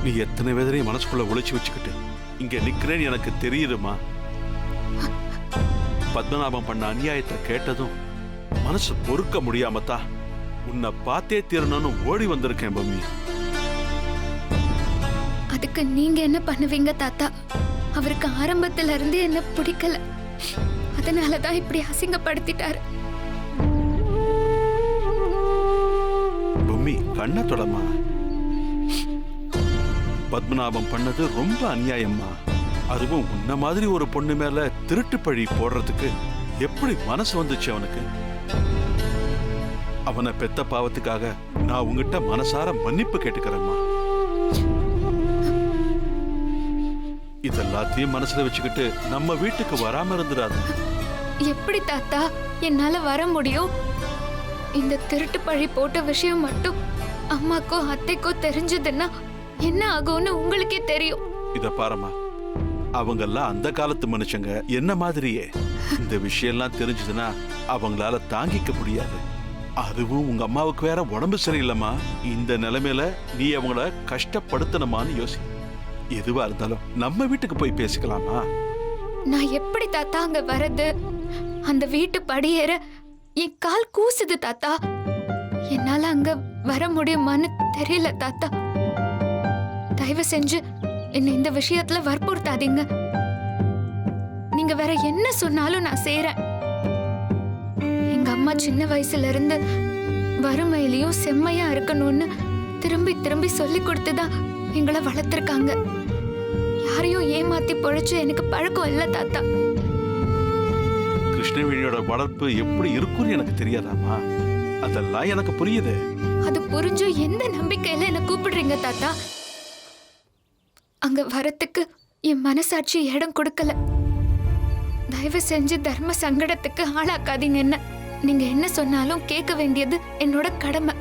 நீ எத்தனை வேதனையும் மனசுக்குள்ள ஒளிச்சு வச்சுக்கிட்டு இங்க நிக்கிறேன்னு எனக்கு தெரியுதுமா. பத்மநாபம் பண்ண அநியாயத்தை கேட்டதும் மனசு பொறுக்க முடியாமத்தா உன்னை பார்த்தே தீரணும்னு ஓடி வந்திருக்கேன் பொம்மி. அதுக்கு நீங்க என்ன பண்ணுவீங்க தாத்தா? அவருக்கு ஆரம்பத்துல இருந்து என்ன பிடிக்கல, அதனாலதான் இப்படி அசிங்கப்படுத்திட்டாரு. பொம்மி கண்ண தொடமா. பத்மநாபம் பண்ணது ரொம்ப அநியாயம்மா. அதுவும் உன்ன மாதிரி ஒரு பொண்ணு மேல திருட்டு பழி போடுறதுக்கு எப்படி மனசு வந்துச்சு அவனுக்கு? அவனை பெத்த பாவத்துக்காக நான் உங்ககிட்ட மனசார மன்னிப்பு கேட்டுக்கிறேம்மா. இதெல்லாத்தையும் மனசுல வச்சுக்கிட்டு நம்ம வீட்டுக்கு வராம இருந்துடாது. எப்படி தாத்தா என்னால வர முடியும்? இந்த திருட்டு பழி போட்ட விஷயம் மட்டும் அம்மாக்கோ அத்தைக்கோ தெரிஞ்சதுன்னா என்ன ஆகும்னு உங்களுக்கே தெரியும். இத பாருமா, அவங்கெல்லாம் அந்த காலத்து மனுஷங்க, என்ன மாதிரியே. இந்த விஷயம் எல்லாம் தெரிஞ்சதுன்னா அவங்களால தாங்கிக்க முடியாது. அதுவும் உங்க அம்மாவுக்கு வேற உடம்பு சரியில்லைம்மா. இந்த நிலைமையில நீ அவங்கள கஷ்டப்படுத்தணுமான்னு யோசி. எதுவா இருந்தாலும் நம்ம வீட்டுக்கு போய் பேசிக்கலாமா? நான் எப்படி தாத்தா அங்க வரது? அந்த வீட்டு படியேற என் கால் கூசுது தாத்தா. என்னால அங்க வர முடியுமான்னு தெரியல தாத்தா. தயவு செஞ்சு என்ன இந்த விஷயத்துல வற்புறுத்தாதீங்க. நீங்க வேற என்ன சொன்னாலும் நான் செய்றேன். எங்க அம்மா சின்ன வயசுல இருந்து வறுமையிலயும் செம்மையா இருக்கணும்னு திரும்பி திரும்பி சொல்லி கொடுத்துதான் எங்களை வளர்த்திருக்காங்க. யாரையும் ஏமாத்தி பொழைச்சு எனக்கு பழக்கம் இல்ல தாத்தா. கிருஷ்ணவேணியோட வளர்ப்பு எப்படி இருக்கும்னு எனக்கு தெரியாதாமா? அதெல்லாம் எனக்கு புரியுது. அது புரிஞ்சும் எந்த நம்பிக்கையில என்ன கூப்பிடுறீங்க தாத்தா? அங்க வரத்துக்கு என் மனசாட்சி இடம் கொடுக்கல. தயவு செஞ்சு தர்ம சங்கடத்துக்கு ஆளாக்காதீங்க. என்ன நீங்க என்ன சொன்னாலும் கேட்க வேண்டியது என்னோட கடமை.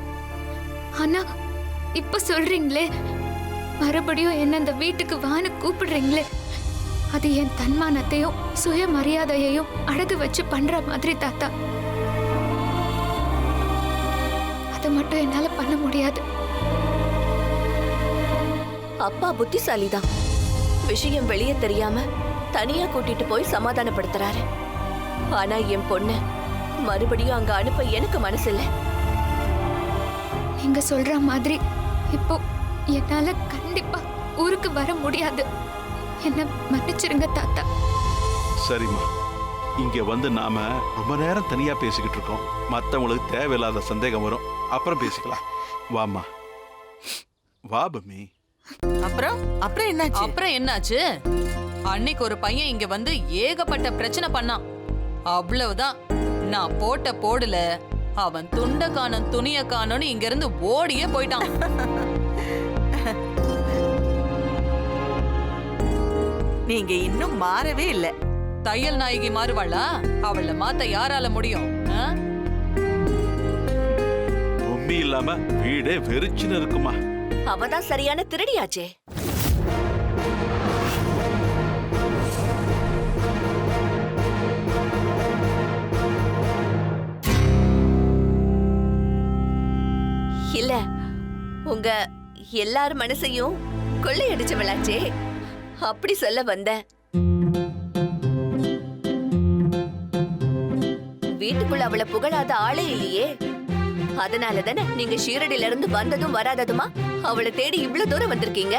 ஆனா இப்ப சொல்றீங்களே, மறுபடியும் என்ன அந்த வீட்டுக்கு வான்னு கூப்பிடுறீங்களே, அது என் தன்மானத்தையும் சுய மரியாதையையும் அடகு வச்சு பண்ற மாதிரி தாத்தா. அதை மட்டும் என்னால பண்ண முடியாது. அப்பா புத்திசாலிதான். விஷயம் வெளியே தெரியாம தனியா கூட்டிட்டு போய் சமாதானப்படுத்துறாரு. ஆனா என் பொண்ணு மறுபடியும் அங்க அனுப்ப எனக்கு மனசு இல்ல. நீங்க சொல்ற மாதிரி இப்போ என்னால கண்டிப்பா ஊருக்கு வர முடியாது. என்ன மன்னிச்சிருங்க தாத்தா. சரிம்மா, இங்க வந்து நாம ரொம்ப நேரம் தனியா பேசிக்கிட்டு இருக்கோம். மத்தவங்களுக்கு தேவையில்லாத சந்தேகம் வரும். அப்புறம் பேசிக்கலாம். வாமா, வா பம்மி. அப்புறம் என்னாச்சு? அன்னைக்கு ஒரு பையன் இங்க வந்து ஏகப்பட்ட பிரச்சனை பண்ணான். அவ்வளவுதான். நான் போட்ட போடுல அவன் துண்ட காணும் துணிய காணும்னு இங்க இருந்து ஓடியே போயிட்டான். நீங்க இன்னும் மாறவே இல்ல. தையல் நாயகி மாறுவாளா? அவள மாத்த யாரால முடியும்? பொம்மி இல்லாம வீடே வெறிச்சுன்னு இருக்குமா? அவதான் சரியான திருடியாச்சே. இல்ல, உங்க எல்லார் மனசையும் கொள்ளையடிச்சவளாச்சே, அப்படி சொல்ல வந்தேன். வீட்டுக்குள்ள அவளை புகழாத ஆளே இல்லையே. அதனால தானே நீங்க ஷீரடியில இருந்து வந்ததும் வராததுமா அவளை தேடி இவ்வளவு தூரம் வந்திருக்கீங்க.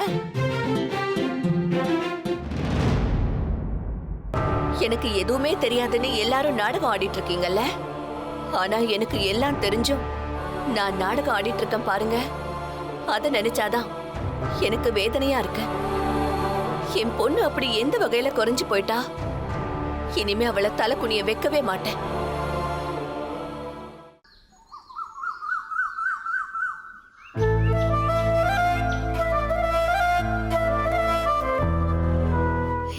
எனக்கு எதுவுமே தெரியாதுன்னு எல்லாரும் நாடகம் ஆடிட்டு இருக்கீங்கல்ல. ஆனா எனக்கு எல்லாம் தெரிஞ்சும் நான் நாடகம் ஆடிட்டு இருக்கேன் பாருங்க. அத நினைச்சாதான் எனக்கு வேதனையா இருக்கு. என் பொண்ணு அப்படி எந்த வகையில குறைஞ்சு போயிட்டா? இனிமே அவளை தலை குனிய வைக்கவே மாட்டேன்.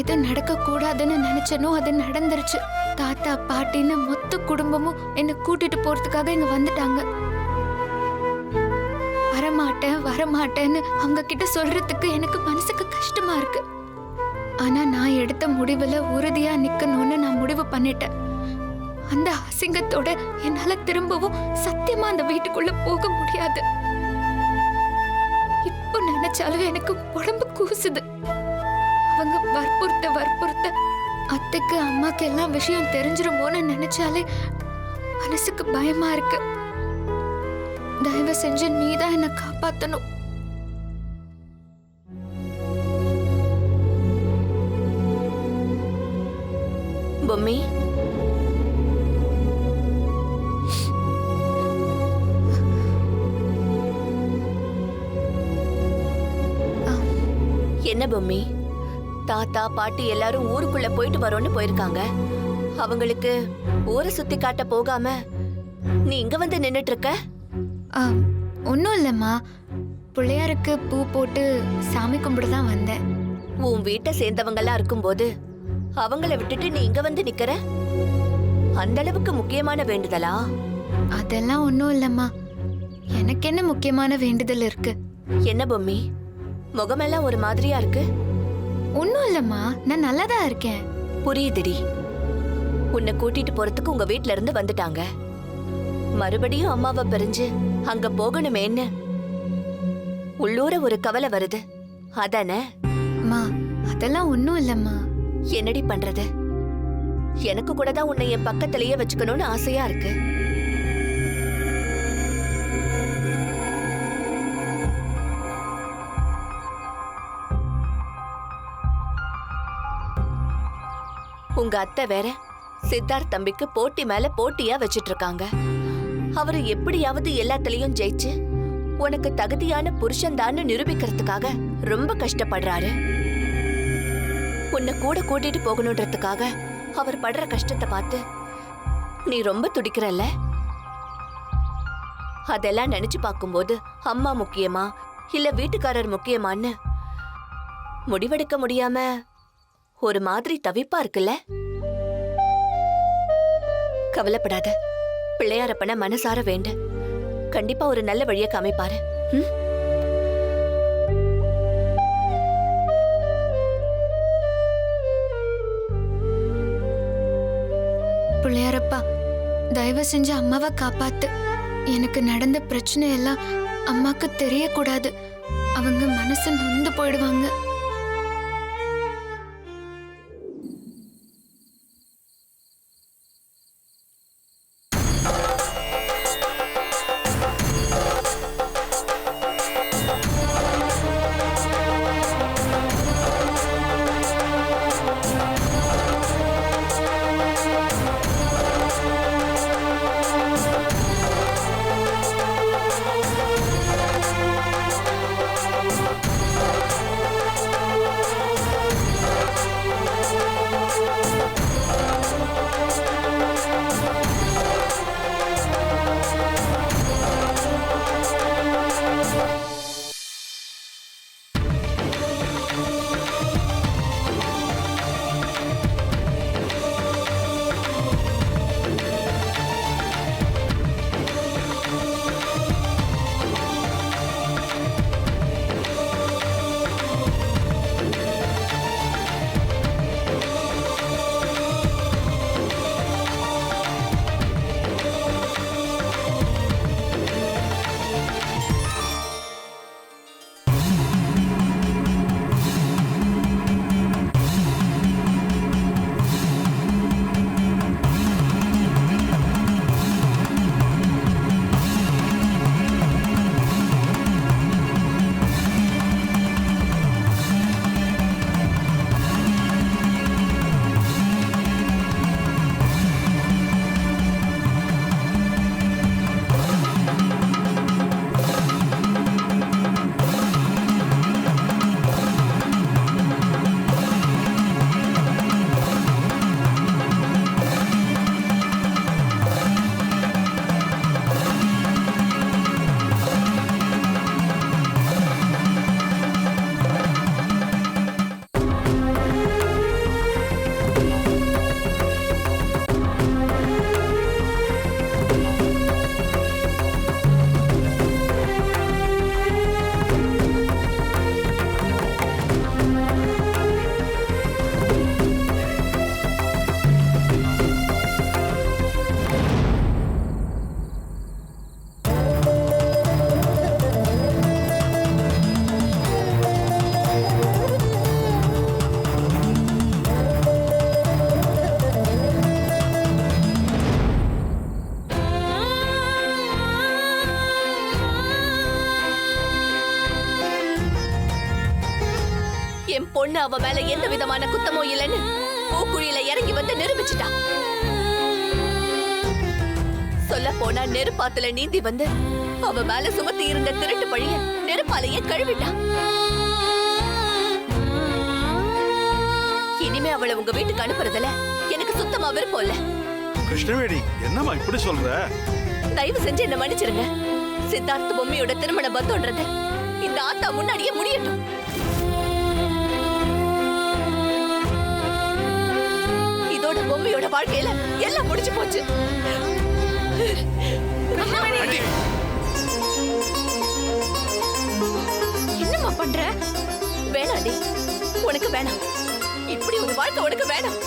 இது நடக்க கூடாதுன்னு நினைச்சனோ அது நடந்துருச்சு. தாத்தா பாட்டின்னு மொத்த குடும்பமும் என்ன கூட்டிட்டு போறதுக்காக இங்க வந்துட்டாங்க. வரமாட்டேன்னு அவங்க கிட்ட சொல்றதுக்கு எனக்கு மனசுக்கு கஷ்டமா இருக்கு. ஆனா நான் எடுத்த முடிவுல உறுதியா நிக்கணும்னு நான் முடிவு பண்ணிட்டேன். அந்த அசிங்கத்தோட என்னால திரும்பவும் சத்தியமா அந்த வீட்டுக்குள்ள போக முடியாது. இப்போ நினைச்சாலும் எனக்கு உடம்பு கூசுது. அவங்க வற்புறுத்த அத்தைக்கு அம்மாக்கு எல்லாம் விஷயம் தெரிஞ்சிருமோன்னு நினைச்சாலே மனசுக்கு பயமா இருக்கு. தயவு செஞ்சு நீதான் என்னை காப்பாத்தணும். பொம்மி, என்ன பொம்மி? தாத்தா பாட்டி எல்லாரும் ஊருக்குள்ள போயிட்டு வரோன்னு போயிருக்காங்க. அவங்களுக்கு ஊரை சுத்தி காட்ட போகாம நீ இங்க வந்து நின்னுட்டு இருக்க? ஒன்றும் இல்லைம்மா, பிள்ளையாருக்கு பூ போட்டு சாமி கும்பிட தான் வந்தேன். உன் வீட்டை சேர்ந்தவங்கெல்லாம் இருக்கும்போது அவங்கள விட்டுட்டு நீ இங்க வந்து நிக்கிற? அந்த அளவுக்கு முக்கியமான வேண்டுதலா? அதெல்லாம் ஒன்றும் இல்லைம்மா, எனக்கு என்ன முக்கியமான வேண்டுதல் இருக்கு? என்ன பொம்மி, முகமெல்லாம் ஒரு மாதிரியா இருக்கு? ஒன்றும் இல்லைம்மா, நான் நல்லா தான் இருக்கேன். புரியுதுடி. உன்னை கூட்டிட்டு போறதுக்கு உங்க வீட்ல இருந்து வந்துட்டாங்க. மறுபடியும் அம்மாவை பிரிஞ்சு அங்க போகணுமேன்னு உள்ளூர ஒரு கவலை வருது, அதானே? அம்மா, அதெல்லாம் ஒன்றும் இல்லைம்மா. என்னடி பண்றது? எனக்கு கூட தான் உன்னை என் பக்கத்திலேயே வச்சுக்கணும்னு ஆசையா இருக்கு. உங்க அத்தை வேற சித்தார்த் தம்பிக்கு போட்டி மேல போட்டியா வச்சிட்டு இருக்காங்க. அவரு எப்படியாவது எல்லாத்துலயும் ஜெயிச்சு உனக்கு தகுதியான புருஷன்தான்னு நிரூபிக்கிறதுக்காக ரொம்ப கஷ்டப்படுறாரு. உன்னை கூட கூட்டிட்டு போகணுன்றதுக்காக அவர் படுற கஷ்டத்தை பார்த்து நீ ரொம்ப துடிக்கிறல்ல? அதெல்லாம் நினைச்சு பார்க்கும்போது அம்மா முக்கியமா இல்ல வீட்டுக்காரர் முக்கியமான்னு முடிவெடுக்க முடியாம ஒரு மாதிரி தவிப்பா இருக்குல்ல? கவலைப்படாத, பிள்ளையாரப்பன மனசார வேண்டு. கண்டிப்பா ஒரு நல்ல வழியை காமிப்பாரு. பிள்ளையாரப்பா, தயவு செஞ்சு அம்மாவை காப்பாத்து. எனக்கு நடந்த பிரச்சனை எல்லாம் அம்மாக்கு தெரியக்கூடாது. அவங்க மனசு நொந்து போயிடுவாங்க. என் பொண்ணு அவ மேல எந்த விதமான குத்தமோ இல்லைன்னு பூக்குழியில இறங்கி வந்து நிரூபிச்சுட்டா. சொல்ல போனா நெருப்பாத்துல நீந்தி வந்து அவ மேல சுமத்தி இருந்த திருட்டு பழிய நெருப்பாலேயே கழுவிட்டா. இனிமே அவளை உங்க வீட்டுக்கு அனுப்புறதுல எனக்கு சுத்தமா விருப்பம் இல்ல. கிருஷ்ணவேணி, என்னம்மா இப்படி சொல்ற? தயவு செஞ்சு என்ன மன்னிச்சிருங்க. சித்தார்த்த பொம்மையோட திருமண பந்தம்ன்றது இந்த ஆத்தா முன்னாடியே முடியட்டும். இதோட பொம்மையோட வாழ்க்கையில எல்லாம் முடிஞ்சு போச்சு. என்னம்மா பண்ற? வேணாண்டி, உனக்கு வேணாம். இப்படி ஒரு வாழ்க்கை உனக்கு வேணாம்.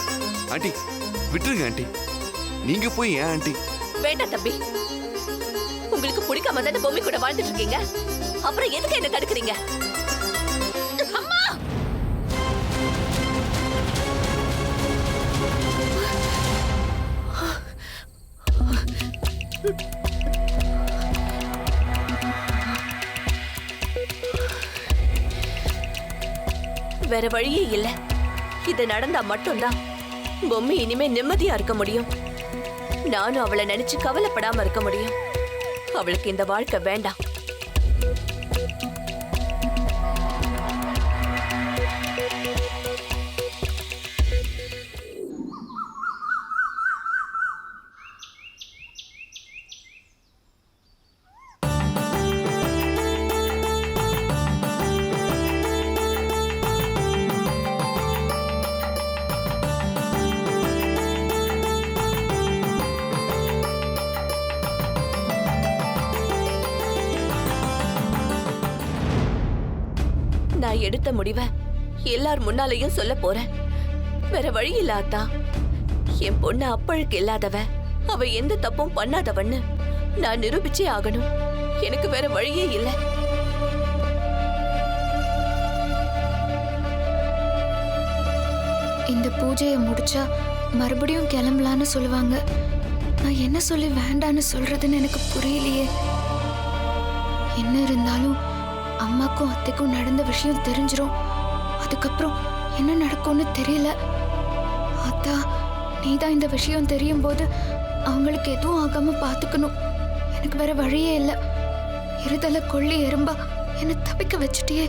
ஆண்டி விட்டுருங்க ஆண்டி. நீங்க போய் ஏன் ஆண்டி? வேண்டாம் தம்பி. உங்களுக்கு பிடிக்காம தானே பொம்மை கூட வாழ்ந்துட்டு இருக்கீங்க. அப்புறம் எதுக்கு என்ன தடுக்கிறீங்க? அம்மா! வேற வழியே இல்ல. இது நடந்தா மட்டும்தான் பொம்மை இனிமே நிம்மதியா இருக்க முடியும். நானும் அவளை நினைச்சு கவலைப்படாம இருக்க முடியும். அவளுக்கு இந்த வாழ்க்கை வேண்டாம். நான் எடுத்த முடிவை எல்லார் முன்னாலேயும் சொல்ல போறேன். வேற வழி இல்லாதா? என் பொண்ணு அப்பழுக்கு இல்லாதவ, அவ எந்த தப்பும் பண்ணாதவன்னு நான் நிரூபிச்சே ஆகணும். எனக்கு வேற வழியே இல்ல. இந்த பூஜையை முடிச்சா மறுபடியும் கிளம்பலான்னு சொல்லுவாங்க. நான் என்ன சொல்லி வேண்டான்னு சொல்றதுன்னு எனக்கு புரியலையே. என்ன இருந்தாலும் அம்மாக்கும் அத்தைக்கும் நடந்த விஷயம் தெரிஞ்சிரும். அதுக்கப்புறம் என்ன நடக்கும்னு தெரியல. அத்தா, நீதான் இந்த விஷயம் தெரியும் போது அவங்களுக்கு எதுவும் ஆகாம பாத்துக்கணும். எனக்கு வேற வழியே இல்லை. இருதலை கொள்ளி எறும்பா என்ன தப்பிக்க வச்சுட்டியே.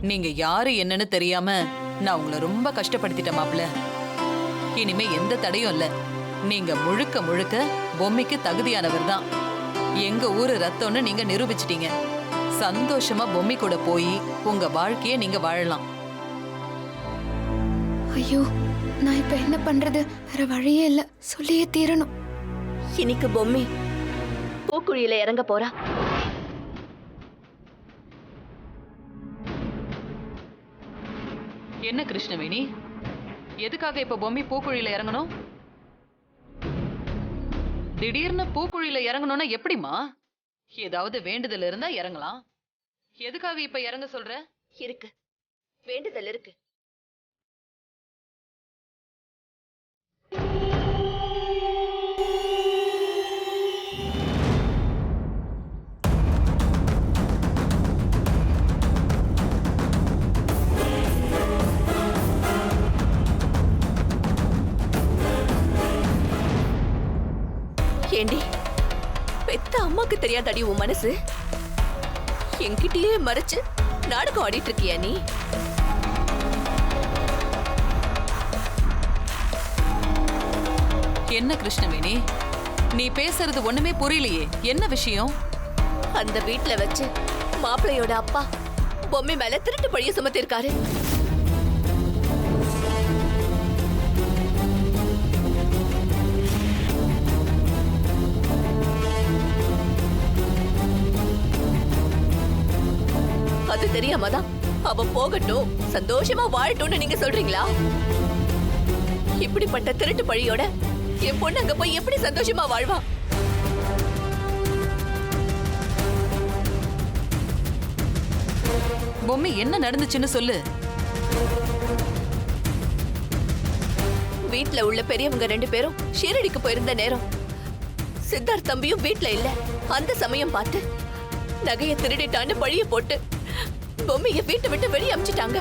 நீங்க யாரு என்னன்னு தெரியாம நான் உங்களை ரொம்ப கஷ்டப்படுத்திட்டேன் மாப்ள. இனிமே எந்த தடையும் இல்ல. நீங்க முழுக்க முழுக்க பொம்மைக்கு தகுதியானவர் தான். எங்க ஊரு ரத்தம்னு நீங்க நிரூபிச்சிட்டீங்க. சந்தோஷமா பொம்மை கூட போய் உங்க வாழ்க்கைய நீங்க வாழலாம். ஐயோ, நான் இப்ப என்ன பண்றது? வேற வழியே இல்ல. சொல்லியே தீரணும். இன்னைக்கு பொம்மை பூக்குழியில இறங்க போறா. என்ன கிருஷ்ணவேணி, எதுக்காக இப்ப பொம்மை பூக்குழியில இறங்கணும்? திடீர்னு பூக்குழியில இறங்கணும்னா எப்படிமா? ஏதாவது வேண்டுதல் இருந்தா இறங்கலாம். எதுக்காக இப்ப இறங்க சொல்ற? இருக்கு, வேண்டுதல் இருக்கு. ஏண்டி, பெத்த அம்மாக்கு தெரியாதடி உன் மனசு? என்கிட்டயே மறைச்சு நாடகம் ஆடிட்டு இருக்கியா நீ? என்ன கிருஷ்ணவேணி, நீ பேசுறது ஒண்ணுமே புரியலையே. என்ன விஷயம்? அந்த வீட்ல வச்சு மாப்பிள்ளையோட அப்பா பொம்மை மேல திருட்டு பழிய சுமத்திருக்காரு. அது தெரியாமதான் அவ போகட்டும், சந்தோஷமா வாழட்டும்னு நீங்க சொல்றீங்களா? இப்படிப்பட்ட திருட்டு பழியோட என் பொண்ணு அங்க போய் எப்படி சந்தோஷமா வாழ்வா? பொம்மி என்ன நடந்துச்சுன்னு சொல்லு. வீட்ல உள்ள பெரியவங்க 2 பேரும் ஷீரடிக்கு போயிருந்த நேரம் சித்தார்த் தம்பியும் வீட்ல இல்ல. அந்த சமயம் பார்த்து நகையை திருடிட்டான்னு பழிய போட்டு பொம்மைய வீட்டை விட்டு வெளியே அமிச்சிட்டாங்க.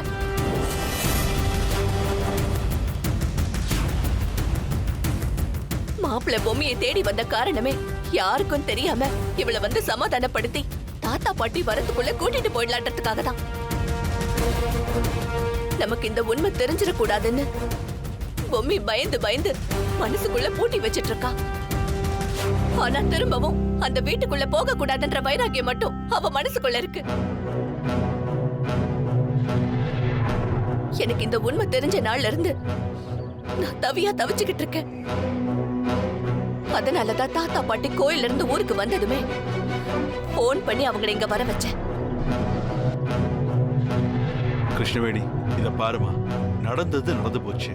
மாப்பிள்ளை பொம்மையை தேடி வந்த காரணமே யாருக்கும் தெரியாம இவளை வந்து சமாதானப்படுத்தி தாத்தா பாட்டி வரத்துக்குள்ள கூட்டிட்டு போயிடலான்றதுக்காக தான். நமக்கு இந்த உண்மை தெரிஞ்சிடக்கூடாதுன்னு பொம்மி பயந்து பயந்து மனசுக்குள்ள பூட்டி வச்சிட்டு இருக்கா. ஆனா திரும்பவும் அந்த வீட்டுக்குள்ள போக கூடாதுன்ற வைராக்கியம் மட்டும் அவ மனசுக்குள்ள இருக்கு. எனக்கு இந்த உண்மை தெரிஞ்ச நாள்ல இருந்து நான் தவியா தவிச்சுக்கிட்டு இருக்கேன். அதனாலதான் தாத்தா பாட்டி கோயில்ல இருந்து ஊருக்கு வந்ததுமே போன் பண்ணி அவங்களை இங்க வர வச்சேன். கிருஷ்ணவேணி, இத பாருமா, நடந்தது நடந்து போச்சு.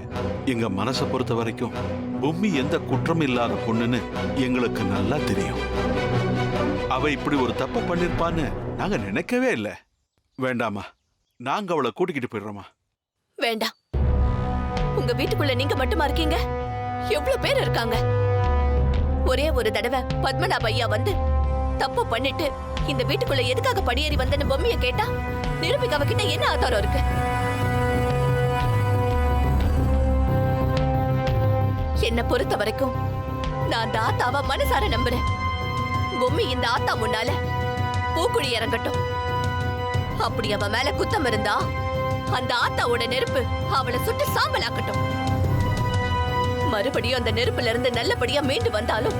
எங்க மனசை பொறுத்த வரைக்கும் பொம்மி எந்த குற்றம் இல்லாத பொண்ணுன்னு எங்களுக்கு நல்லா தெரியும். அவ இப்படி ஒரு தப்பு பண்ணிருப்பான்னு நாங்க நினைக்கவே இல்ல. வேண்டாமா, நாங்க அவளை கூட்டிக்கிட்டு போயிடுறோமா? வேண்டாம். உங்க வீட்டுக்குள்ள நீங்க மட்டுமா இருக்கீங்க? எவ்வளவு பேர் இருக்காங்க? ஒரே ஒரு தடவை பத்மநாப ஐயா வந்து தப்பு பண்ணிட்டு இந்த வீட்டுக்குள்ள எதுக்காக படியேறி வந்தன்னு பொம்மைய கேட்டா நிரூபிக்க அவகிட்ட என்ன ஆதாரம் இருக்கு? என்ன பொறுத்த வரைக்கும் நான் தாத்தாவ மனசார நம்புறேன். பொம்மி இந்த ஆத்தா முன்னால பூக்குழி இறங்கட்டும். அப்படி அவ மேல குத்தம் இருந்தா அந்த ஆத்தாவோட நெருப்பு அவளை சுட்டு சாம்பலாக்கட்டும். மறுபடியும் அந்த நெருப்புல இருந்து நல்லபடியா மீண்டு வந்தாலும்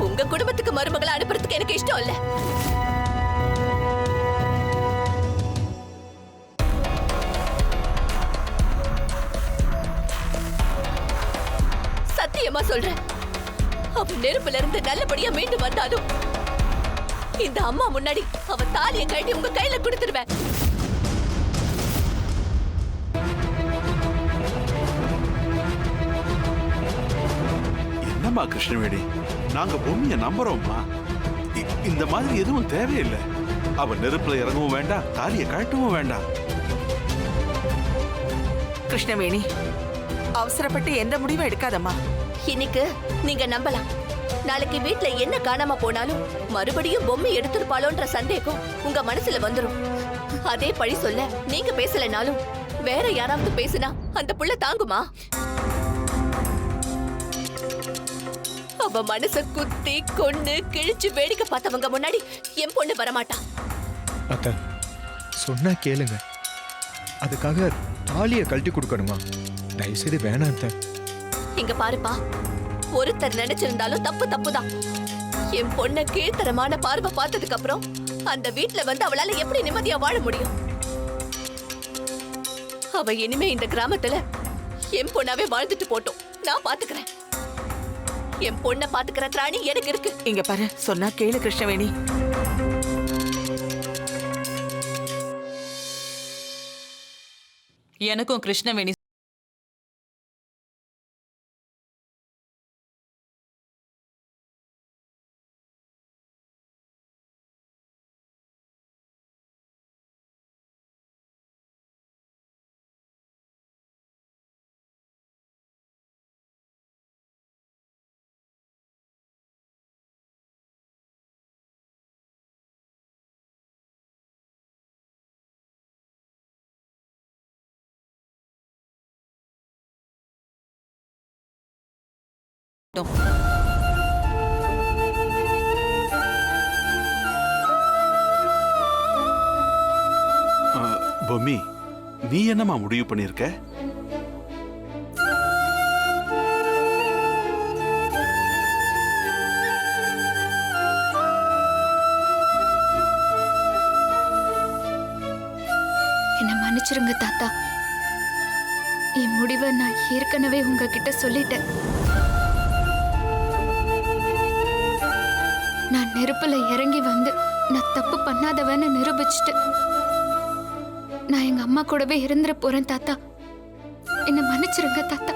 உங்க குடும்பத்துக்கு மருமகளை அனுப்புறதுக்கு எனக்கு இஷ்டம் இல்ல. சத்தியமா சொல்றேன், அவ நெருப்புல இருந்து நல்லபடியா மீண்டு வந்தாலும் இந்த அம்மா முன்னாடி அவ தாலியை கழட்டி உங்க கையில கொடுத்துருவேன். என்னம்மா கிருஷ்ணவேணி, நாங்க பொம்மிய நம்புறோம்மா. இந்த மாதிரி எதுவும் தேவையில்லை. அவ நெருப்புல இறங்கவும் வேண்டாம், தாலியை கழட்டவும் வேண்டாம். கிருஷ்ணவேணி, அவசரப்பட்டு எந்த முடிவும் எடுக்காதம்மா. இன்னைக்கு நீங்க நம்பலாம், நாளைக்கு வீட்ல என்ன காணாம போனாலும் மறுபடியும் பொம்மை எடுத்திருப்பாளோன்ற சந்தேகம் உங்க மனசுல வந்துரும். அதே பழி சொல்ல நீங்க பேசலனாலும் வேற யாராவது பேசினா அந்த புள்ள தாங்குமா? அவ மனச குத்தி கொன்னு கிழிச்சு வேடிக்கை பார்த்தவங்க முன்னாடி என் பொண்ணு வரமாட்டா. அத்த சொன்னா கேளுங்க. அதுக்காக தாலியை கழட்டி கொடுக்கணுமா? தயவுசெய்து வேணாம் அத்த. இங்க பாருப்பா, ஒருத்தர் நினைச்சிருந்தாலும் தப்பு தப்புதான். என் பொண்ண கீழ்த்தரமான பார்வை பார்த்ததுக்கு அப்புறம் அந்த வீட்ல வந்து அவளால எப்படி நிம்மதியா வாழ முடியும்? அவ இனிமே இந்த கிராமத்துல என் பொண்ணாவே வாழ்ந்துட்டு போட்டோம். நான் பாத்துக்கிறேன். என் பொண்ண பாத்துக்கிற திராணி எனக்கு இருக்கு. இங்க பாரு, சொன்னா கேளு கிருஷ்ணவேணி. எனக்கும் கிருஷ்ணவேணி பொம்மி, நீ என்னம்மா முடிவு பண்ணிருக்க? என்ன மன்னிச்சிருங்க தாத்தா. என் முடிவை நான் ஏற்கனவே உங்ககிட்ட சொல்லிட்டேன். நான் நெருப்புல இறங்கி வந்து நான் தப்பு பண்ணாதவன்னு நிரூபிச்சுட்டு நான் எங்க அம்மா கூடவே இருந்துட போறேன் தாத்தா. என்ன மன்னிச்சிருங்க தாத்தா.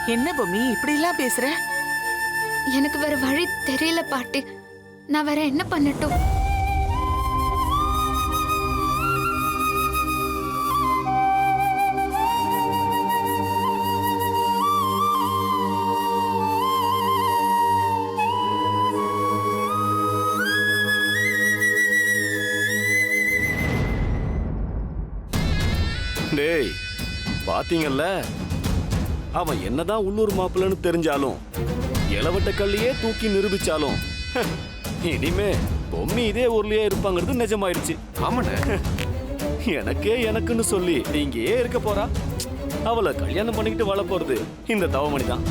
என்ன பொம்மி இப்படி எல்லாம் பேசுற? எனக்கு வேற வழி தெரியல பாட்டி. நான் வேற என்ன பண்ணட்டும்? டேய் பாத்தீங்கல்ல, அவன் என்னதான் உள்ளூர் மாப்பிள்ளன்னு தெரிஞ்சாலும் இளவட்ட கல்லையே தூக்கி நிரூபிச்சாலும் இனிமே பொம்மி இதே ஊர்லயே இருப்பாங்கிறது நிஜமாயிடுச்சு. ஆமாண்ணே. எனக்குன்னு சொல்லி இங்கேயே இருக்க போறா. அவளை கல்யாணம் பண்ணிக்கிட்டு வாழ போறது இந்த தவமணி தான்.